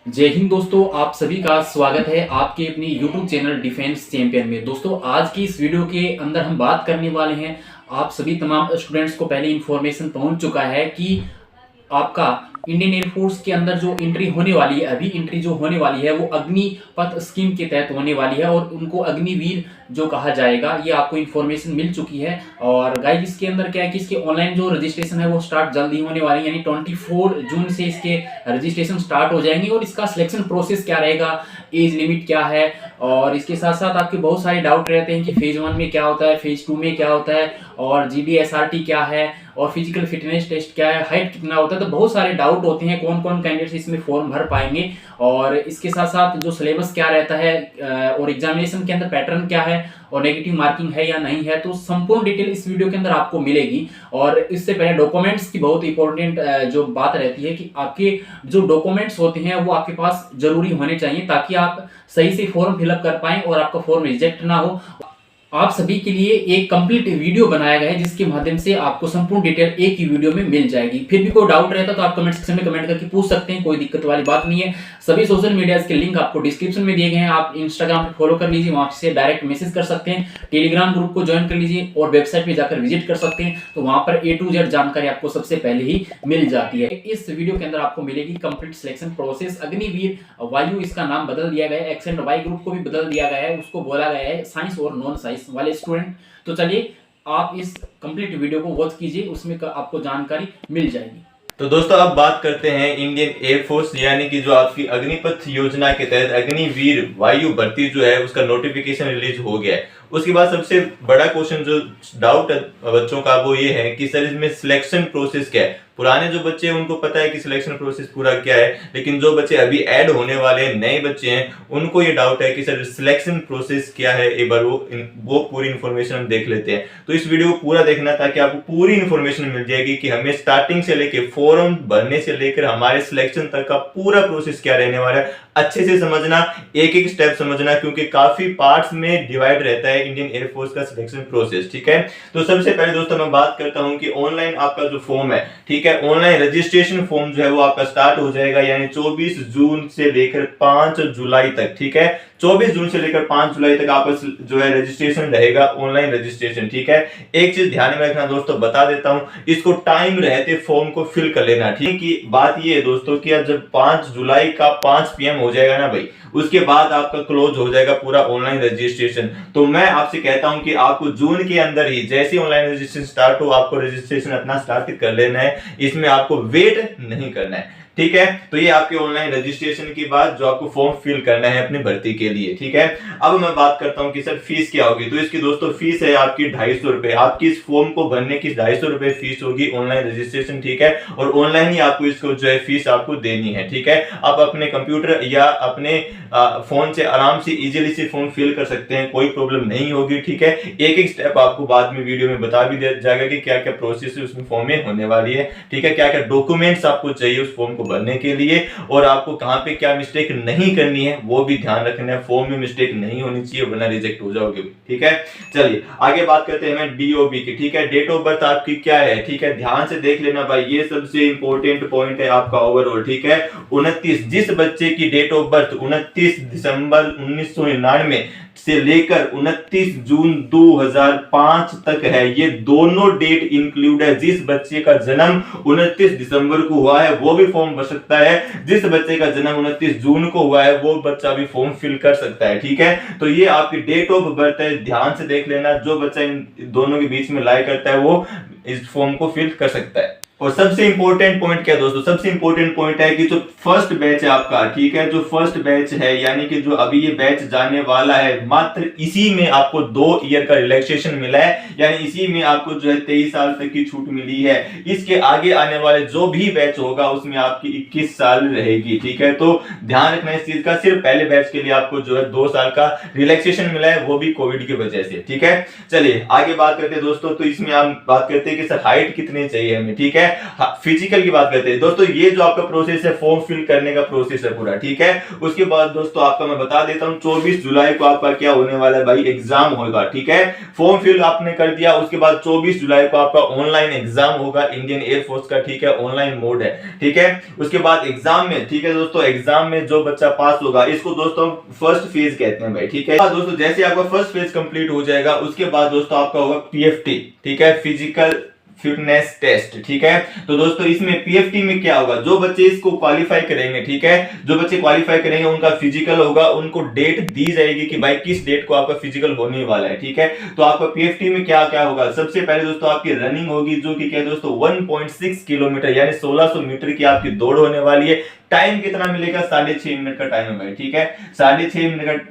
जय हिंद दोस्तों, आप सभी का स्वागत है आपके अपनी YouTube चैनल डिफेंस चैंपियन में। दोस्तों, आज की इस वीडियो के अंदर हम बात करने वाले हैं। आप सभी तमाम स्टूडेंट्स को पहले इन्फॉर्मेशन पहुंच चुका है कि आपका इंडियन एयरफोर्स के अंदर जो एंट्री होने वाली है, अभी एंट्री जो होने वाली है वो अग्निपथ स्कीम के तहत होने वाली है और उनको अग्निवीर जो कहा जाएगा, ये आपको इन्फॉर्मेशन मिल चुकी है। और गाइस, इसके अंदर क्या है कि इसके ऑनलाइन जो रजिस्ट्रेशन है वो स्टार्ट जल्दी होने वाली है, यानी 24 जून से इसके रजिस्ट्रेशन स्टार्ट हो जाएंगे। और इसका सिलेक्शन प्रोसेस क्या रहेगा, एज लिमिट क्या है, और इसके साथ साथ आपके बहुत सारे डाउट रहते हैं कि फेज 1 में क्या होता है, फेज 2 में क्या होता है, और GDSRT क्या है, और फिजिकल फिटनेस टेस्ट क्या है, हाइट कितना होता है। तो बहुत सारे डाउट होते हैं कौन कौन कैंडिडेट्स इसमें फॉर्म भर पाएंगे, और इसके साथ साथ जो सिलेबस क्या रहता है, और एग्जामिनेशन के अंदर पैटर्न क्या है, और नेगेटिव मार्किंग है या नहीं है। तो संपूर्ण डिटेल इस वीडियो के अंदर आपको मिलेगी। और इससे पहले डॉक्यूमेंट्स की बहुत इंपॉर्टेंट जो बात रहती है कि आपके जो डॉक्यूमेंट्स होते हैं वो आपके पास जरूरी होने चाहिए, ताकि आप सही से फॉर्म फिलअप कर पाएं और आपका फॉर्म रिजेक्ट ना हो। आप सभी के लिए एक कंप्लीट वीडियो बनाया गया है जिसके माध्यम से आपको संपूर्ण डिटेल एक ही वीडियो में मिल जाएगी। फिर भी कोई डाउट रहता तो आप कमेंट सेक्शन में कमेंट करके पूछ सकते हैं, कोई दिक्कत वाली बात नहीं है। सभी सोशल मीडिया के लिंक आपको डिस्क्रिप्शन में दिए गए हैं। आप इंस्टाग्राम पे फॉलो कर लीजिए, वहां से डायरेक्ट मैसेज कर सकते हैं, टेलीग्राम ग्रुप को ज्वाइन कर लीजिए और वेबसाइट पे जाकर विजिट कर सकते हैं। तो वहां पर A to Z जानकारी आपको सबसे पहले ही मिल जाती है। इस वीडियो के अंदर आपको मिलेगी कंप्लीट सिलेक्शन प्रोसेस। अग्निवीर वायु इसका नाम बदल दिया गया है, एक्स एंड वाई ग्रुप को भी बदल दिया गया है, उसको बोला गया है साइंस और नॉन साइंस वाले स्टूडेंट। तो चलिए आप इस कंप्लीट वीडियो को वॉच कीजिए, उसमें आपको जानकारी मिल जाएगी। तो दोस्तों अब बात करते हैं इंडियन एयरफोर्स यानी कि जो आपकी अग्निपथ योजना के तहत अग्निवीर वायु भर्ती जो है उसका नोटिफिकेशन रिलीज हो गया है। उसके बाद सबसे बड़ा क्वेश्चन जो डाउट है बच्चों का वो ये है कि सर इसमें सिलेक्शन प्रोसेस क्या है। पुराने जो बच्चे हैं उनको पता है कि सिलेक्शन प्रोसेस पूरा क्या है, लेकिन जो बच्चे अभी ऐड होने वाले हैं, नए बच्चे हैं, उनको ये डाउट है कि सर सिलेक्शन प्रोसेस क्या है। एक बार वो पूरी इन्फॉर्मेशन हम देख लेते हैं। तो इस वीडियो को पूरा देखना ताकि आपको पूरी इन्फॉर्मेशन मिल जाएगी कि हमें स्टार्टिंग से लेकर फॉर्म भरने से लेकर हमारे सिलेक्शन तक का पूरा प्रोसेस क्या रहने वाला है। अच्छे से समझना, एक एक स्टेप समझना, क्योंकि काफी पार्ट्स में डिवाइड रहता है इंडियन एयरफोर्स का सिलेक्शन प्रोसेस। ठीक है, तो सबसे पहले दोस्तों मैं बात करता हूं कि ऑनलाइन आपका जो फॉर्म है, ठीक है, ऑनलाइन रजिस्ट्रेशन फॉर्म जो है वो आपका स्टार्ट हो जाएगा यानी 24 जून से लेकर 5 जुलाई तक। ठीक है, 24 जून से लेकर 5 जुलाई तक आपका जो है रजिस्ट्रेशन रहेगा, ऑनलाइन रजिस्ट्रेशन। ठीक है, एक चीज ध्यान में रखना दोस्तों, बता देता हूं, इसको टाइम रहते फॉर्म को फिल कर लेना। ठीक है, बात ये है दोस्तों कि अब जब 5 जुलाई का 5 PM हो जाएगा ना भाई, उसके बाद आपका क्लोज हो जाएगा पूरा ऑनलाइन रजिस्ट्रेशन। तो मैं आपसे कहता हूं कि आपको जून के अंदर ही जैसे ऑनलाइन रजिस्ट्रेशन स्टार्ट हो, आपको रजिस्ट्रेशन अपना स्टार्ट कर लेना है, इसमें आपको वेट नहीं करना है। ठीक है, तो ये आपके ऑनलाइन रजिस्ट्रेशन की बात जो आपको फॉर्म फिल करना है अपनी भर्ती के लिए। ठीक है, अब मैं बात करता हूं कि सर फीस क्या होगी। तो इसकी दोस्तों फीस है आपकी 250 रुपए। आपकी इस फॉर्म को भरने की 250 रुपए फीस होगी, ऑनलाइन रजिस्ट्रेशन। ठीक है, और ऑनलाइन ही आपको इसको जो है फीस आपको देनी है। ठीक है, आप अपने कंप्यूटर या अपने फोन से आराम से इजीली से फॉर्म फिल कर सकते हैं, कोई प्रॉब्लम नहीं होगी। ठीक है, एक एक स्टेप आपको बाद में वीडियो में बता भी दिया जाएगा कि क्या क्या प्रोसेस उसमें फॉर्म में होने वाली है। ठीक है, क्या क्या डॉक्यूमेंट्स आपको चाहिए उस फॉर्म भरने के लिए, और आपको कहां पे क्या मिस्टेक नहीं करनी है वो भी ध्यान रखना है। फॉर्म में मिस्टेक नहीं होनी चाहिए वरना रिजेक्ट हो जाओगे। ठीक है, चलिए आगे बात करते हैं DOB की। ठीक है, डेट ऑफ बर्थ आपकी क्या है, ठीक है, ध्यान से देख लेना भाई, ये सबसे इंपॉर्टेंट पॉइंट है आपका ओवरऑल। ठीक है, 29 जिस बच्चे की डेट ऑफ बर्थ 29 दिसंबर 1999 से लेकर 29 जून 2005 तक है, ये दोनों डेट इंक्लूड है। जिस बच्चे का जन्म 29 दिसंबर को हुआ है वो भी फॉर्म भर सकता है, जिस बच्चे का जन्म 29 जून को हुआ है वो बच्चा भी फॉर्म फिल कर सकता है। ठीक है, तो ये आपकी डेट ऑफ बर्थ है, ध्यान से देख लेना। जो बच्चा इन दोनों के बीच में लाई करता है वो इस फॉर्म को फिल कर सकता है। और सबसे इंपॉर्टेंट पॉइंट क्या है दोस्तों, सबसे इंपॉर्टेंट पॉइंट है कि जो फर्स्ट बैच है आपका, ठीक है, जो फर्स्ट बैच है यानी कि जो अभी ये बैच जाने वाला है, मात्र इसी में आपको 2 ईयर का रिलैक्सेशन मिला है, यानी इसी में आपको जो है 23 साल तक की छूट मिली है। इसके आगे आने वाले जो भी बैच होगा उसमें आपकी 21 साल रहेगी। ठीक है, तो ध्यान रखना इस चीज का। सिर्फ पहले बैच के लिए आपको जो है 2 साल का रिलैक्सेशन मिला है, वो भी कोविड की वजह से। ठीक है, चलिए आगे बात करते हैं दोस्तों। तो इसमें हम बात करते हैं कि सर हाइट कितनी चाहिए हमें। ठीक है, फिजिकल की बात करते हैं दोस्तों, ये जो आपका प्रोसेस है फॉर्म फिल करने का प्रोसेस है पूरा, ठीक है। उसके बाद दोस्तों आपका मैं बता देता हूं 24 जुलाई को आपका क्या होने वाला है भाई, एग्जाम होगा, ठीक है। फॉर्म फिल आपने कर दिया, उसके बाद 24 जुलाई को आपका ऑनलाइन एग्जाम होगा इंडियन एयरफोर्स का, ठीक है, ऑनलाइन मोड है, ठीक है। उसके बाद एग्जाम में, ठीक है दोस्तों, एग्जाम में जो बच्चा पास होगा इसको दोस्तों फर्स्ट फेज कहते हैं भाई, ठीक है। दोस्तों जैसे आपका फर्स्ट फेज कंप्लीट हो जाएगा उसके बाद दोस्तों आपका होगा पीएफटी, ठीक है, फिजिकल फिटनेस टेस्ट, ठीक है। तो दोस्तों इसमें पीएफटी में क्या होगा, जो बच्चे इसको क्वालिफाई करेंगे, ठीक है, जो बच्चे क्वालिफाई करेंगे उनका फिजिकल होगा, उनको डेट दी जाएगी कि भाई किस डेट को आपका फिजिकल होने वाला है, ठीक है। तो आपका पीएफटी में क्या क्या होगा, सबसे पहले दोस्तों आपकी रनिंग होगी, जो कि क्या है दोस्तों 1.6 किलोमीटर यानी 1600 मीटर की आपकी दौड़ होने वाली है। टाइम कितना मिलेगा, 6.5 मिनट का टाइम है भाई, ठीक है, 6.5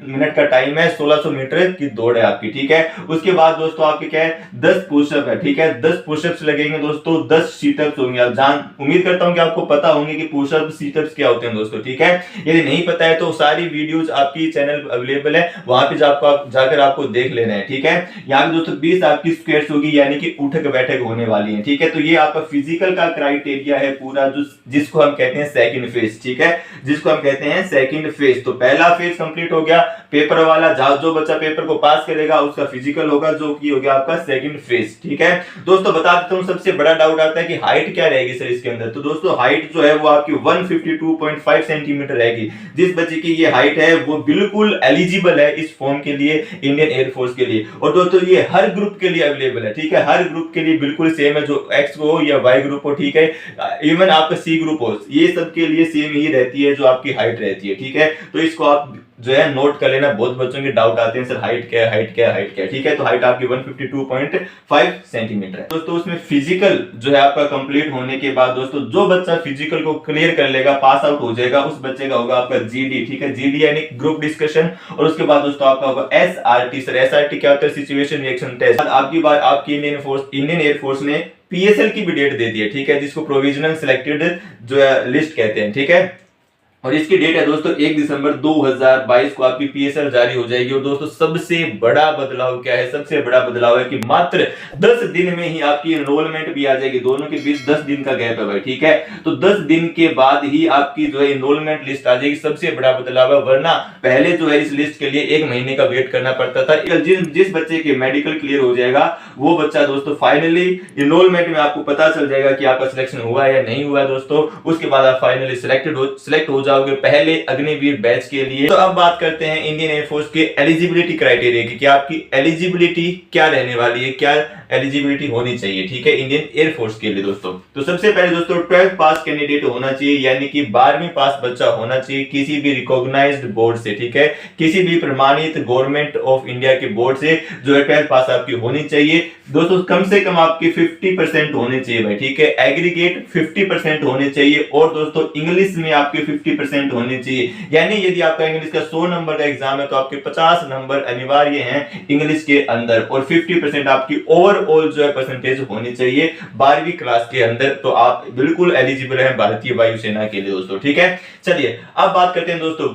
मिनट का टाइम है, 1600 मीटर की दौड़ है आपकी, ठीक है। उसके बाद दोस्तों आपके क्या है 10 पुशअप है, ठीक है, 10 पुशअप्स लगेंगे दोस्तों, 10 सीटअप्स होंगे। आप उम्मीद करता हूं कि आपको पता होंगे कि पुशअप सीटअप्स क्या होते हैं दोस्तों, ठीक है। यदि नहीं पता है तो सारी वीडियोस आपकी चैनल अवेलेबल है, वहां पे जाकर आपको देख लेना है, ठीक है। यहाँ पे दोस्तों 20 आपकी स्क्वाट्स होगी यानी कि उठक बैठक होने वाली है, ठीक है। तो ये आपका फिजिकल का क्राइटेरिया है पूरा, जो जिसको हम कहते हैं सेकंड फेज, ठीक है, जिसको हम कहते हैं सेकंड फेज। तो पहला फेज कंप्लीट हो गया पेपर वाला, जो बच्चा पेपर को पास करेगा उसका फिजिकल होगा, जो कि हो गया आपका सेकंड फेज, ठीक है। दोस्तों बता देता हूं, सबसे बड़ा डाउट आता है कि हाइट क्या रहेगी सर इसके अंदर। तो दोस्तों हाइट जो है वो आपकी 152.5 सेंटीमीटर रहेगी। जिस बच्चे की ये हाइट है वो बिल्कुल एलिजिबल है इस फॉर्म के लिए, इंडियन एयरफोर्स के लिए। और दोस्तों ये हर ग्रुप के लिए अवेलेबल है, ठीक है, हर ग्रुप के लिए बिल्कुल सेम है, जो एक्स हो या वाई ग्रुप हो, ठीक है, इवन आपका सी ग्रुप हो, ये सब के लिए सेम ही रहती है जो आपकी हाइट रहती है, ठीक है। तो इसको आप जो है नोट कर लेना, बहुत बच्चों के डाउट आते हैं सर हाइट क्या है, हाइट क्या है, हाइट क्या है, ठीक है। तो हाइट आपकी 152.5 सेंटीमीटर है दोस्तों। उसमें फिजिकल जो है आपका कंप्लीट होने के बाद दोस्तों जो बच्चा फिजिकल को क्लियर कर लेगा, पास आउट हो जाएगा, उस बच्चे का होगा आपका जीडी, ठीक है, जीडी यानी ग्रुप डिस्कशन। और उसके बाद दोस्तों आपका होगा एसआरटी। सर एसआरटी क्या होता है, सिचुएशन रिएक्शन टेस्ट। आपकी बात आपकी इंडियन एयरफोर्स ने पीएसएल की भी डेट दे दी है, ठीक है, जिसको प्रोविजनल सिलेक्टेड जो है लिस्ट कहते हैं, ठीक है। और इसकी डेट है दोस्तों 1 दिसंबर 2022 को आपकी पीएसएल जारी हो जाएगी। और दोस्तों सबसे बड़ा बदलाव क्या है, सबसे बड़ा बदलाव है कि मात्र 10 दिन में ही आपकी एनरोलमेंट भी आ जाएगी। दोनों के बीच 10 दिन का गैप है भाई, ठीक है। तो 10 दिन के बाद ही आपकी जो है एनरोलमेंट लिस्ट आ जाएगी, सबसे बड़ा बदलाव है। वरना पहले जो है इस लिस्ट के लिए 1 महीने का वेट करना पड़ता था। जिस बच्चे के मेडिकल क्लियर हो जाएगा वो बच्चा दोस्तों फाइनली एनरोलमेंट में आपको पता चल जाएगा कि आपका सिलेक्शन हुआ है या नहीं हुआ दोस्तों। उसके बाद आप फाइनली सिलेक्ट हो जाओगे पहले अग्निवीर बैच के लिए। तो अब बात करते हैं इंडियन एयरफोर्स के एलिजिबिलिटी क्राइटेरिया की, कि आपकी एलिजिबिलिटी क्या रहने वाली है, क्या एलिजिबिलिटी होनी चाहिए, ठीक है, इंडियन एयरफोर्स के लिए दोस्तों। तो सबसे पहले दोस्तों 12th पास कैंडिडेट होना चाहिए, यानी कि 12वीं पास बच्चा होना चाहिए किसी भी रिकॉग्नाइज्ड बोर्ड से, ठीक है, किसी भी प्रमाणित गवर्नमेंट ऑफ इंडिया के बोर्ड से जो है 12th पास आपकी होनी चाहिए दोस्तों। कम से कम आपके 50% होने चाहिए भाई, ठीक है, एग्रीगेट 50% होने चाहिए। और दोस्तों इंग्लिश में आपके 50% होने चाहिए, यानी यदि आपका इंग्लिश का 100 नंबर का एग्जाम है तो आपके 50 नंबर अनिवार्य हैं इंग्लिश के अंदर। और 50% आपकी ओवरऑल जो है परसेंटेज होनी चाहिए 12वीं क्लास के अंदर। तो आप बिल्कुल एलिजिबल हैं भारतीय वायुसेना के लिए दोस्तों, ठीक है। चलिए अब बात करते हैं दोस्तों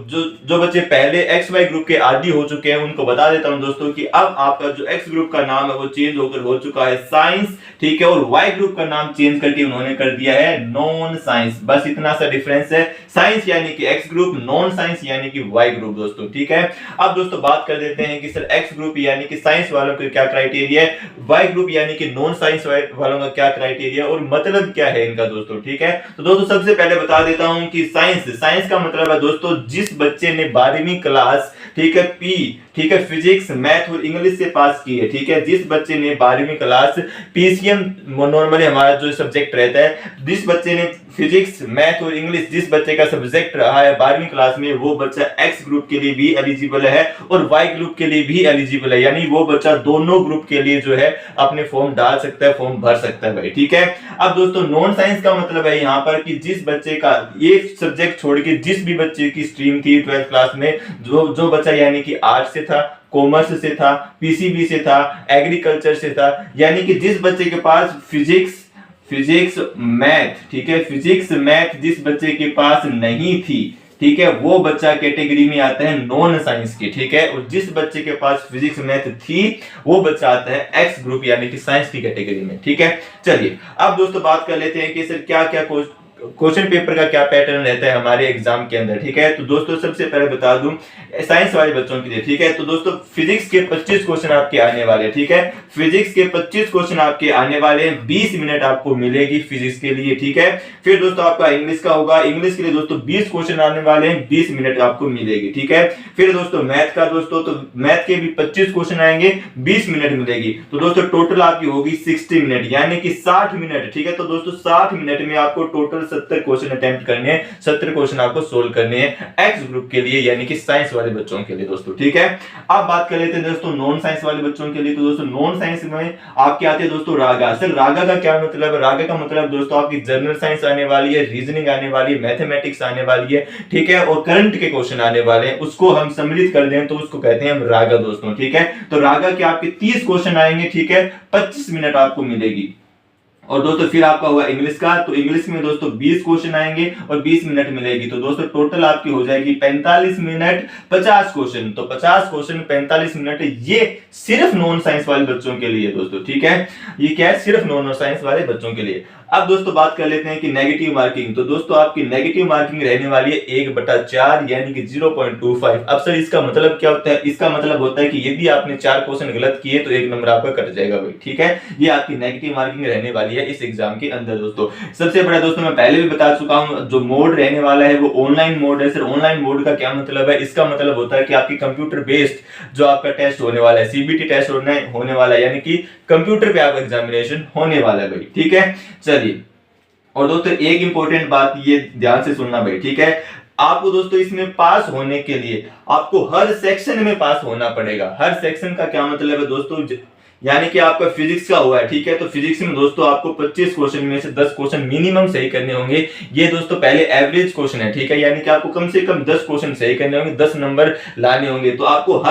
जो बच्चे पहले एक्स वाई ग्रुप के आरडी हो चुके हैं उनको बता देता हूं दोस्तों कि अब आपका जो एक्स ग्रुप का नाम है वो चेंज होकर हो चुका है साइंस, ठीक है। और वाई ग्रुप का नाम चेंज करके उन्होंने कर दिया है नॉन साइंस। बस इतना सा डिफरेंस है, साइंस यानी कि एक्स ग्रुप, नॉन साइंस यानी कि वाई ग्रुप दोस्तों, ठीक है। अब दोस्तों बात कर देते हैं कि सर एक्स ग्रुप यानी कि साइंस वालों का क्या क्राइटेरिया है, वाई ग्रुप यानी कि नॉन साइंस वालों का क्या क्राइटेरिया और मतलब क्या है इनका दोस्तों, ठीक है। तो दोस्तों सबसे पहले बता देता हूं कि साइंस का मतलब है दोस्तों जिस बच्चे ने 12वीं क्लास, ठीक है, ठीक है, फिजिक्स मैथ और इंग्लिश से पास की है, ठीक है, जिस बच्चे ने 12वीं क्लास पीसीएम नॉर्मली हमारा जो सब्जेक्ट रहता है, जिस बच्चे ने फिजिक्स मैथ और इंग्लिश जिस बच्चे का सब्जेक्ट रहा है 12वीं क्लास में, वो बच्चा एक्स ग्रुप के लिए भी एलिजिबल है और वाई ग्रुप के लिए भी एलिजिबल है। यानी वो बच्चा दोनों ग्रुप के लिए जो है अपने फॉर्म डाल सकता है, फॉर्म भर सकता है भाई, ठीक है। अब दोस्तों नॉन साइंस का मतलब है यहाँ पर कि जिस बच्चे का ये सब्जेक्ट छोड़ के जिस भी बच्चे की स्ट्रीम थी 12th क्लास में, जो बच्चा यानी कि आर्ट्स से था, कॉमर्स से था, पीसीबी से था, एग्रीकल्चर से था, यानी कि जिस बच्चे के पास फिजिक्स मैथ, ठीक है, फिजिक्स मैथ जिस बच्चे के पास नहीं थी, ठीक है, वो बच्चा कैटेगरी में आता है नॉन साइंस की। ठीक है, और जिस बच्चे के पास फिजिक्स मैथ थी वो बच्चा आता है एक्स ग्रुप यानी कि साइंस की कैटेगरी में। ठीक है, चलिए अब दोस्तों बात कर लेते हैं कि सर क्या क्या क्वेश्चन पेपर का क्या पैटर्न रहता है हमारे एग्जाम के अंदर। ठीक है, तो दोस्तों सबसे पहले बता दूं साइंस वाले बच्चों के लिए। ठीक है, तो दोस्तों फिजिक्स के 25 क्वेश्चन आपके आने वाले। ठीक है, फिजिक्स के 25 क्वेश्चन आपके आने वाले हैं, 20 मिनट आपको मिलेगी फिजिक्स के लिए। ठीक है, फिर दोस्तों आपका इंग्लिश का होगा, इंग्लिश के लिए दोस्तों 20 क्वेश्चन आने वाले हैं, 20 मिनट आपको मिलेगी। ठीक है, फिर दोस्तों मैथ का दोस्तों तो मैथ के भी 25 क्वेश्चन आएंगे, 20 मिनट मिलेगी। तो दोस्तों टोटल आपकी होगी 60 मिनट यानी कि 60 मिनट। ठीक है, तो दोस्तों 60 मिनट में आपको टोटल 70 क्वेश्चन अटेम्प्ट करने हैं, 70 क्वेश्चन आपको सोल्व करने हैं एक्स ग्रुप के लिए यानी कि साइंस वाले बच्चों के लिए दोस्तों। ठीक है, अब बात कर लेते हैं दोस्तों नॉन साइंस वाले बच्चों के लिए। तो दोस्तों नॉन साइंस में आपके आते हैं दोस्तों रागा। सर रागा का क्या मतलब है? रागा का मतलब दोस्तों आपकी जनरल साइंस आने वाली है, रीजनिंग आने वाली है, मैथमेटिक्स आने वाली है। ठीक है, और करंट के क्वेश्चन आने वाले हैं, उसको हम सम्मिलित कर दें तो उसको कहते हैं हम रागा दोस्तों। ठीक है, तो रागा के आपके 30 क्वेश्चन आएंगे। ठीक है, 25 मिनट आपको मिलेगी। और दोस्तों फिर आपका हुआ इंग्लिश का, तो इंग्लिश में दोस्तों 20 क्वेश्चन आएंगे और 20 मिनट मिलेगी। तो दोस्तों टोटल आपकी हो जाएगी 45 मिनट 50 क्वेश्चन। तो 50 क्वेश्चन 45 मिनट, ये सिर्फ नॉन साइंस वाले बच्चों के लिए दोस्तों। ठीक है, ये क्या है? सिर्फ नॉन साइंस वाले बच्चों के लिए। अब दोस्तों बात कर लेते हैं कि नेगेटिव मार्किंग। तो दोस्तों आपकी नेगेटिव मार्किंग रहने वाली है 1/4 यानी कि 0.25। अब सर इसका मतलब क्या होता है? इसका मतलब होता है कि यदि आपने 4 क्वेश्चन गलत किए तो 1 नंबर आपका कट जाएगा भाई। ठीक है, ये आपकी नेगेटिव मार्किंग रहने वाली है इस एग्जाम के अंदर दोस्तों। सबसे बड़ा दोस्तों मैं पहले भी बता चुका हूं, जो मोड रहने वाला है वो ऑनलाइन मोड है। सर ऑनलाइन मोड का क्या मतलब है? इसका मतलब होता है कि आपकी कंप्यूटर बेस्ड जो आपका टेस्ट होने वाला है, सीबीटी टेस्ट होने वाला है, यानी कि कंप्यूटर पे आपका एग्जामिनेशन होने वाला है भाई। ठीक है, चलिए और दोस्तों एक इंपॉर्टेंट बात ये ध्यान से सुनना भाई। ठीक है, आपको दोस्तों इसमें पास होने के लिए आपको हर सेक्शन में पास होना पड़ेगा। हर सेक्शन का क्या मतलब है दोस्तों? यानी कि आपका फिजिक्स का हुआ है। ठीक है, तो फिजिक्स में दोस्तों आपको 25 क्वेश्चन में से 10 क्वेश्चन मिनिमम सही करने होंगे। ये दोस्तों पहले एवरेज क्वेश्चन है। ठीक है, यानी कि आपको कम से कम 10 क्वेश्चन सही करने होंगे, 10 नंबर लाने होंगे। तो आपको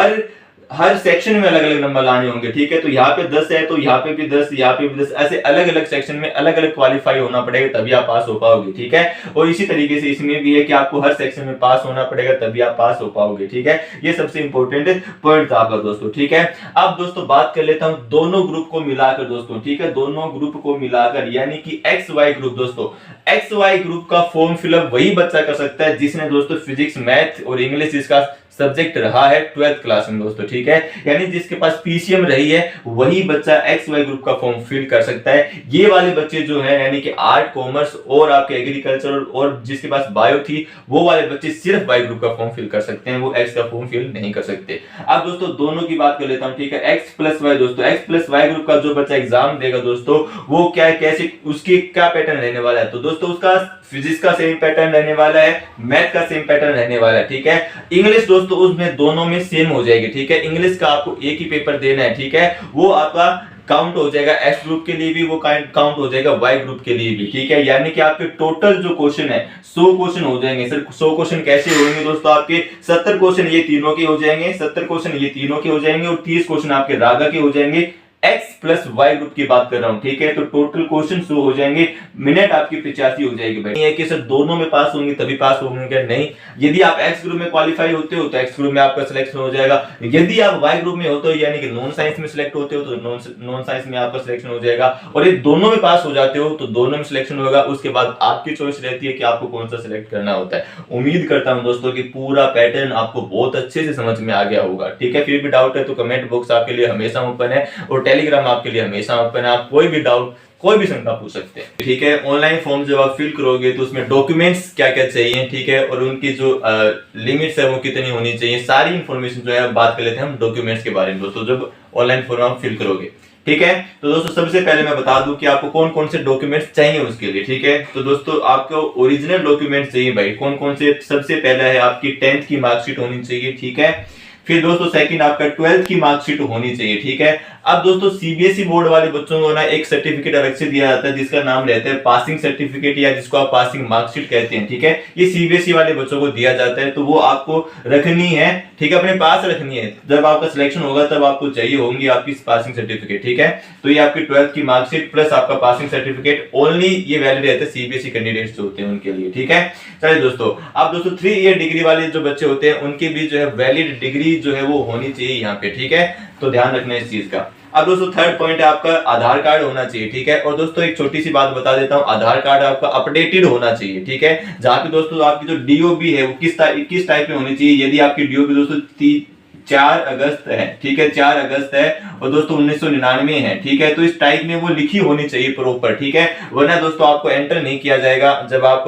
हर सेक्शन में अलग अलग नंबर लाने होंगे। ठीक है, तो यहाँ पे 10 है तो यहाँ पे भी 10, यहाँ पे भी 10, ऐसे अलग अलग सेक्शन में अलग अलग क्वालिफाई होना पड़ेगा तभी आप पास हो पाओगे। ठीक है, और इसी तरीके से इसमें भी है कि आपको हर सेक्शन में पास होना पड़ेगा तभी आप पास हो पाओगे। ठीक है, ये सबसे इंपॉर्टेंट पॉइंट था आपका दोस्तों। ठीक है, अब दोस्तों बात कर लेता हूं दोनों ग्रुप को मिलाकर दोस्तों। ठीक है, दोनों ग्रुप को मिलाकर यानी कि एक्स वाई ग्रुप दोस्तों। एक्स वाई ग्रुप का फॉर्म फिलअप वही बच्चा कर सकता है जिसने दोस्तों फिजिक्स मैथ और इंग्लिश इसका सब्जेक्ट रहा है 12th क्लास में दोस्तों। ठीक है, यानी जिसके पास पीसीएम रही है वही बच्चा एक्स वाई ग्रुप का फॉर्म फिल कर सकता है। ये वाले बच्चे जो है यानी कि आर्ट कॉमर्स और आपके एग्रीकल्चर और जिसके पास बायो थी वो वाले बच्चे सिर्फ वाई ग्रुप का फॉर्म फिल कर सकते हैं, वो एक्स का फॉर्म फिल नहीं कर सकते। अब दोस्तों दोनों की बात कर लेता हूं। ठीक है, एक्स प्लस वाई दोस्तों, एक्स प्लस वाई ग्रुप का जो बच्चा एग्जाम देगा दोस्तों वो क्या कैसे उसकी क्या पैटर्न रहने वाला है? तो दोस्तों उसका फिजिक्स का सेम पैटर्न रहने वाला है, मैथ का सेम पैटर्न रहने वाला है। ठीक है, इंग्लिश दोस्तों उसमें दोनों में सेम हो जाएगी। ठीक है, इंग्लिश का आपको एक ही पेपर देना है। ठीक है, वो आपका काउंट हो जाएगा एक्स ग्रुप के लिए भी, वो काउंट हो जाएगा वाई ग्रुप के लिए भी। ठीक है, यानी कि आपके टोटल जो क्वेश्चन है 100 क्वेश्चन हो जाएंगे। सर 100 क्वेश्चन कैसे होंगे दोस्तों? आपके 70 क्वेश्चन ये तीनों के हो जाएंगे, 70 क्वेश्चन ये तीनों के हो जाएंगे और 30 क्वेश्चन आपके रागा के हो जाएंगे। एक्स प्लस वाई ग्रुप की बात कर रहा हूं। ठीक है, तो टोटल क्वेश्चन 100 हो जाएंगे, मिनट आपकी 85 हो जाएगी भाई। ये कि सर दोनों में पास होंगे तभी पास होंगे क्या? नहीं, यदि आप एक्स ग्रुप में क्वालिफाई होते हो तो एक्स ग्रुप में आपका सिलेक्शन हो जाएगा। यदि आप वाई ग्रुप में होते हो यानी कि नॉन साइंस में सिलेक्ट होते हो तो नॉन साइंस में आपका सिलेक्शन हो जाएगा। और ये दोनों में पास हो जाते हो तो दोनों में सिलेक्शन होगा। उसके बाद आपकी चॉइस रहती है कि आपको कौन सा सिलेक्ट करना होता है। उम्मीद करता हूं दोस्तों कि पूरा पैटर्न आपको बहुत अच्छे से समझ में आ गया होगा। ठीक है, फिर भी डाउट है तो कमेंट बॉक्स आपके लिए हमेशा ओपन है और टेलीग्राम आपके लिए हमेशा ओपन है। आप कोई भी डाउट कोई भी शंका पूछ सकते हैं। ठीक है, ऑनलाइन फॉर्म जब आप फिल करोगे तो उसमें डॉक्यूमेंट्स क्या क्या चाहिए, ठीक है, और उनकी जो लिमिट्स है वो कितनी होनी चाहिए, सारी इंफॉर्मेशन जो है बात कर लेते हैं हम डॉक्यूमेंट्स के बारे में दोस्तों जब ऑनलाइन फॉर्म आप फिल करोगे। ठीक है, तो दोस्तों सबसे पहले मैं बता दूं कि आपको कौन कौन से डॉक्यूमेंट्स चाहिए उसके लिए। ठीक है, तो दोस्तों आपको ओरिजिनल डॉक्यूमेंट्स चाहिए भाई। कौन कौन से? सबसे पहला है आपकी 10th की मार्कशीट होनी चाहिए। ठीक है, फिर दोस्तों सेकंड आपका 12th की मार्कशीट होनी चाहिए, ठीक है। अब दोस्तों सीबीएसई बोर्ड वाले बच्चों को ना एक सर्टिफिकेट अलग से दिया जाता है जिसका नाम रहता है पासिंग सर्टिफिकेट या जिसको आप पासिंग मार्कशीट कहते हैं, ठीक है। ये सीबीएसई वाले बच्चों को दिया जाता है, तो वो आपको रखनी है, ठीक है, अपने पास रखनी है। जब आपका सिलेक्शन होगा तब आपको चाहिए होंगी आपकी पासिंग सर्टिफिकेट, ठीक है। तो ये आपकी 12th की मार्कशीट प्लस आपका पासिंग सर्टिफिकेट ओनली ये वैलिड रहता है सीबीएसई कैंडिडेट्स जो होते हैं उनके लिए, ठीक है। चलिए दोस्तों, अब दोस्तों 3 ईयर डिग्री वाले जो बच्चे होते हैं उनके भी जो है वैलिड डिग्री जो है वो होनी चाहिए यहाँ पे, ठीक है। तो ध्यान रखना इस चीज का। अब दोस्तों थर्ड पॉइंट है आपका आधार कार्ड होना चाहिए, ठीक है। और दोस्तों एक छोटी सी बात बता देता हूं, आधार कार्ड आपका अपडेटेड होना चाहिए, ठीक है। जहां पे दोस्तों आपकी जो डीओबी है वो किस टाइप में होनी चाहिए। यदि आपकी डीओबी दोस्तों 4 अगस्त है, ठीक है, 4 अगस्त है और दोस्तों 1999 है, ठीक है, तो इस टाइप में वो लिखी होनी चाहिए प्रॉपर, ठीक है। वरना दोस्तों आपको एंटर नहीं किया जाएगा, जब आप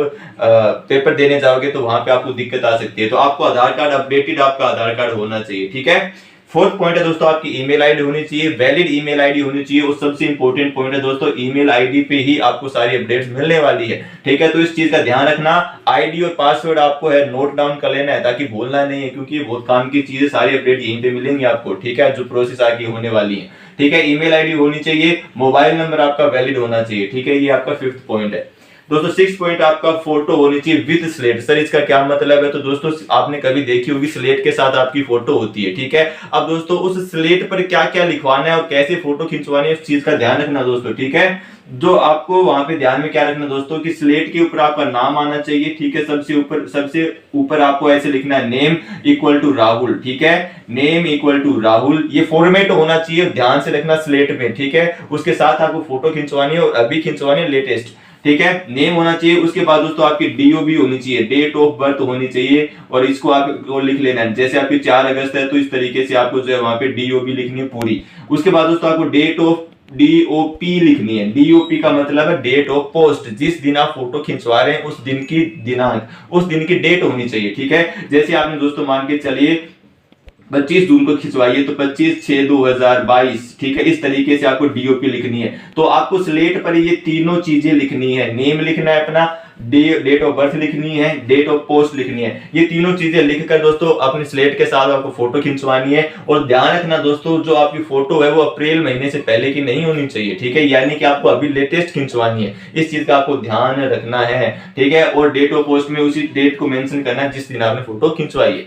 पेपर देने जाओगे तो वहां पे आपको दिक्कत आ सकती है। तो आपको आधार कार्ड अपडेटेड आपका आधार कार्ड होना चाहिए, ठीक है। फोर्थ पॉइंट है दोस्तों आपकी ईमेल आईडी होनी चाहिए, वैलिड ईमेल आईडी होनी चाहिए। और सबसे इंपॉर्टेंट पॉइंट है दोस्तों, ईमेल आईडी पे ही आपको सारी अपडेट्स मिलने वाली है, ठीक है। तो इस चीज का ध्यान रखना, आईडी और पासवर्ड आपको है नोट डाउन कर लेना है ताकि भूलना नहीं है, क्योंकि बहुत काम की चीजें सारी अपडेट यहीं पे मिलेंगी आपको, ठीक है, जो प्रोसेस आगे होने वाली है, ठीक है। ईमेल आईडी होनी चाहिए, मोबाइल नंबर आपका वैलिड होना चाहिए, ठीक है। ये आपका 5th पॉइंट है दोस्तों। 6th पॉइंट आपका फोटो होनी चाहिए विद स्लेट। सर इसका क्या मतलब है? तो दोस्तों आपने कभी देखी होगी स्लेट के साथ आपकी फोटो होती है, ठीक है। अब दोस्तों उस स्लेट पर क्या क्या लिखवाना है और कैसे फोटो खिंचवानी है उस चीज का ध्यान रखना दोस्तों, ठीक है। जो आपको वहां पे ध्यान में क्या रखना दोस्तों कि स्लेट के ऊपर आपका नाम आना चाहिए, ठीक है। सबसे ऊपर आपको ऐसे लिखना है नेम इक्वल टू राहुल, ठीक है, नेम इक्वल टू राहुल। ये फॉर्मेट होना चाहिए, ध्यान से रखना स्लेट में, ठीक है। उसके साथ आपको फोटो खिंचवानी है और अभी खिंचवानी है लेटेस्ट, ठीक है। नेम होना चाहिए, उसके बाद दोस्तों आपकी डीओबी होनी चाहिए, डेट ऑफ बर्थ होनी चाहिए और इसको आपको लिख लेना है। जैसे आपकी 4 अगस्त है तो इस तरीके से आपको जो है वहां पे डीओबी लिखनी है पूरी। उसके बाद दोस्तों आपको डेट ऑफ डीओपी लिखनी है। डीओपी का मतलब है डेट ऑफ पोस्ट, जिस दिन आप फोटो खिंचवा रहे हैं उस दिन की दिनांक, उस दिन की डेट होनी चाहिए, ठीक है। जैसे आपने दोस्तों मान के चलिए 25 जून को खिंचवाइए तो 25/6/2022, ठीक है। इस तरीके से आपको डीओपी लिखनी है। तो आपको स्लेट पर ये तीनों चीजें लिखनी है, नेम लिखना है अपना, डेट ऑफ बर्थ लिखनी है, डेट ऑफ पोस्ट लिखनी है। ये तीनों चीजें लिखकर दोस्तों अपने स्लेट के साथ आपको फोटो खिंचवानी है। और ध्यान रखना दोस्तों जो आपकी फोटो है वो अप्रैल महीने से पहले की नहीं होनी चाहिए, ठीक है, यानी कि आपको अभी लेटेस्ट खिंचवानी है। इस चीज का आपको ध्यान रखना है, ठीक है। और डेट ऑफ पोस्ट में उसी डेट को मेंशन करना है जिस दिन आपने फोटो खिंचवाई है।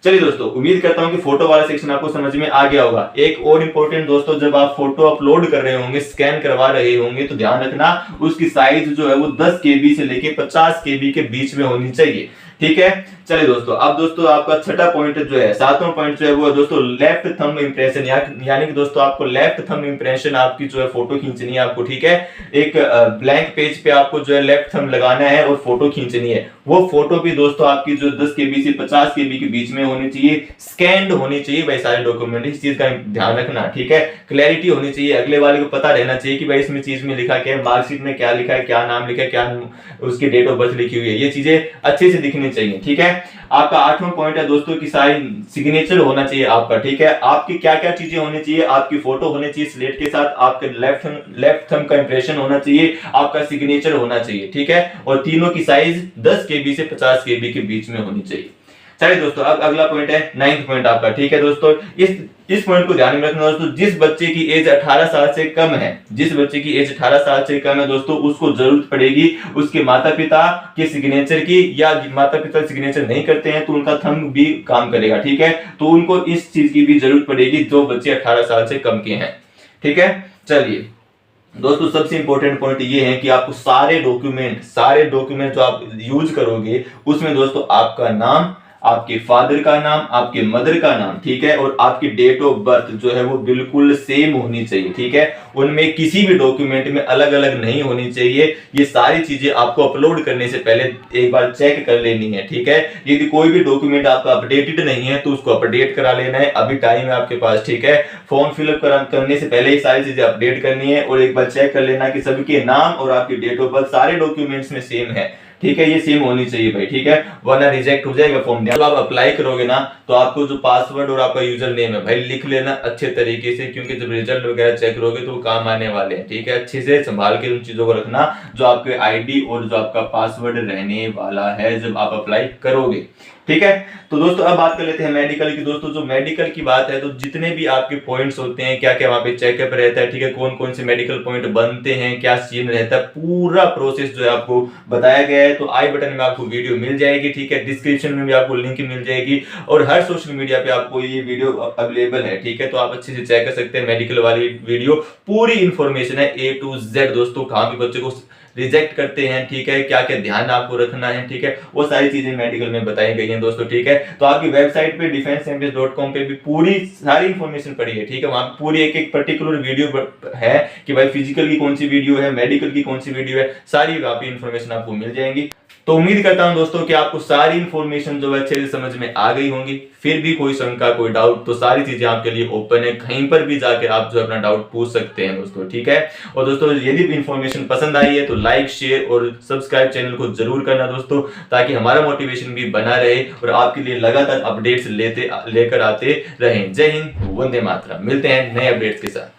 चलिए दोस्तों, उम्मीद करता हूं कि फोटो वाला सेक्शन आपको समझ में आ गया होगा। एक और इंपॉर्टेंट दोस्तों, जब आप फोटो अपलोड कर रहे होंगे, स्कैन करवा रहे होंगे, तो ध्यान रखना उसकी साइज जो है वो 10 KB से लेके 50 KB के बीच में होनी चाहिए, ठीक है। चलिए दोस्तों, अब दोस्तों आपका छठा पॉइंट जो है, 7वां पॉइंट जो है वो दोस्तों लेफ्ट थंब इंप्रेशन, यानी कि दोस्तों आपको लेफ्ट थंब इंप्रेशन आपकी जो है फोटो खींचनी है आपको, ठीक है। एक ब्लैंक पेज पे आपको जो है लेफ्ट थंब लगाना है और फोटो खींचनी है। वो फोटो भी दोस्तों आपकी जो 10 KB से 50 KB के बीच में होनी चाहिए, स्कैन्ड होनी चाहिए भाई सारे डॉक्यूमेंट। इस चीज का ध्यान रखना, ठीक है। क्लैरिटी होनी चाहिए, अगले वाले को पता रहना चाहिए कि भाई इसमें चीज में लिखा क्या है, मार्कशीट में क्या लिखा है, क्या नाम लिखा है, क्या उसकी डेट ऑफ बर्थ लिखी हुई है, ये चीजें अच्छे से दिखनी चाहिए, ठीक है। आपका 8वां पॉइंट है दोस्तों की सारी सिग्नेचर होना चाहिए आपका, ठीक है। आपकी क्या क्या चीजें होनी चाहिए, आपकी फोटो होनी चाहिए स्लेट के साथ, आपके लेफ्ट थंब का इंप्रेशन होना चाहिए, आपका सिग्नेचर होना चाहिए, ठीक है। और तीनों की साइज 10 KB से 50 KB के बीच में होनी चाहिए। चलिए दोस्तों, अब अगला पॉइंट है 9th पॉइंट आपका, ठीक है दोस्तों। इस पॉइंट को ध्यान में रखना दोस्तों, जिस बच्चे की एज 18 साल से कम है, जिस बच्चे की एज 18 साल से कम है दोस्तों, उसको जरूरत पड़ेगी उसके माता पिता के सिग्नेचर की, या माता पिता सिग्नेचर नहीं करते हैं तो उनका थंब भी काम करेगा, ठीक है। तो उनको इस चीज की भी जरूरत पड़ेगी जो बच्चे 18 साल से कम के हैं, ठीक है। चलिए दोस्तों, सबसे इंपॉर्टेंट पॉइंट ये है कि आपको सारे डॉक्यूमेंट जो आप यूज करोगे उसमें दोस्तों आपका नाम, आपके फादर का नाम, आपके मदर का नाम, ठीक है, और आपकी डेट ऑफ बर्थ जो है वो बिल्कुल सेम होनी चाहिए, ठीक है। उनमें किसी भी डॉक्यूमेंट में अलग अलग नहीं होनी चाहिए। ये सारी चीजें आपको अपलोड करने से पहले एक बार चेक कर लेनी है, ठीक है। यदि कोई भी डॉक्यूमेंट आपका अपडेटेड नहीं है तो उसको अपडेट करा लेना है, अभी टाइम है आपके पास, ठीक है। फॉर्म फिलअप करने से पहले ये सारी चीजें अपडेट करनी है और एक बार चेक कर लेना कि सभी के नाम और आपकी डेट ऑफ बर्थ सारे डॉक्यूमेंट्स में सेम है, ठीक है। ये सेम होनी चाहिए भाई, ठीक है, वरना रिजेक्ट हो जाएगा फॉर्म। जब आप अप्लाई करोगे ना तो आपको जो पासवर्ड और आपका यूजर नेम है भाई लिख लेना अच्छे तरीके से, क्योंकि जब रिजल्ट वगैरह चेक करोगे तो वो काम आने वाले हैं, ठीक है। अच्छे से संभाल के उन चीजों को रखना जो आपके आईडी और जो आपका पासवर्ड रहने वाला है जब आप अप्लाई करोगे, ठीक है। तो दोस्तों अब बात कर लेते हैं मेडिकल की। दोस्तों जो मेडिकल की बात है तो जितने भी आपके पॉइंट्स होते हैं, क्या क्या वहां पे चेकअप रहता है, ठीक है, कौन कौन से मेडिकल पॉइंट बनते हैं, क्या सीन रहता है, पूरा प्रोसेस जो है आपको बताया गया है। तो आई बटन में आपको वीडियो मिल जाएगी, ठीक है, डिस्क्रिप्शन में भी आपको लिंक मिल जाएगी और हर सोशल मीडिया पे आपको ये वीडियो अवेलेबल है, ठीक है। तो आप अच्छे से चेक कर सकते हैं मेडिकल वाली वीडियो, पूरी इंफॉर्मेशन है A to Z दोस्तों, कहाँ पे बच्चे को रिजेक्ट करते हैं, ठीक है, क्या क्या ध्यान आपको रखना है, ठीक है, वो सारी चीजें मेडिकल में बताई गई हैं दोस्तों, ठीक है। तो आपकी वेबसाइट पे defensecampus.com पे भी पूरी सारी इंफॉर्मेशन पड़ी है, ठीक है, वहां पूरी एक एक पर्टिकुलर वीडियो है कि भाई फिजिकल की कौन सी वीडियो है, मेडिकल की कौन सी वीडियो है, सारी आपकी इंफॉर्मेशन आपको मिल जाएंगी। तो उम्मीद करता हूं दोस्तों कि आपको सारी इंफॉर्मेशन जो है अच्छे से समझ में आ गई होंगी। फिर भी कोई शंका, कोई डाउट, तो सारी चीजें आपके लिए ओपन है, कहीं पर भी जाके आप जो अपना डाउट पूछ सकते हैं दोस्तों, ठीक है। और दोस्तों यदि इंफॉर्मेशन पसंद आई है तो लाइक, शेयर और सब्सक्राइब चैनल को जरूर करना दोस्तों, ताकि हमारा मोटिवेशन भी बना रहे और आपके लिए लगातार अपडेट्स लेकर आते रहें। जय हिंद, वंदे मातरम। मिलते हैं नए अपडेट्स के साथ।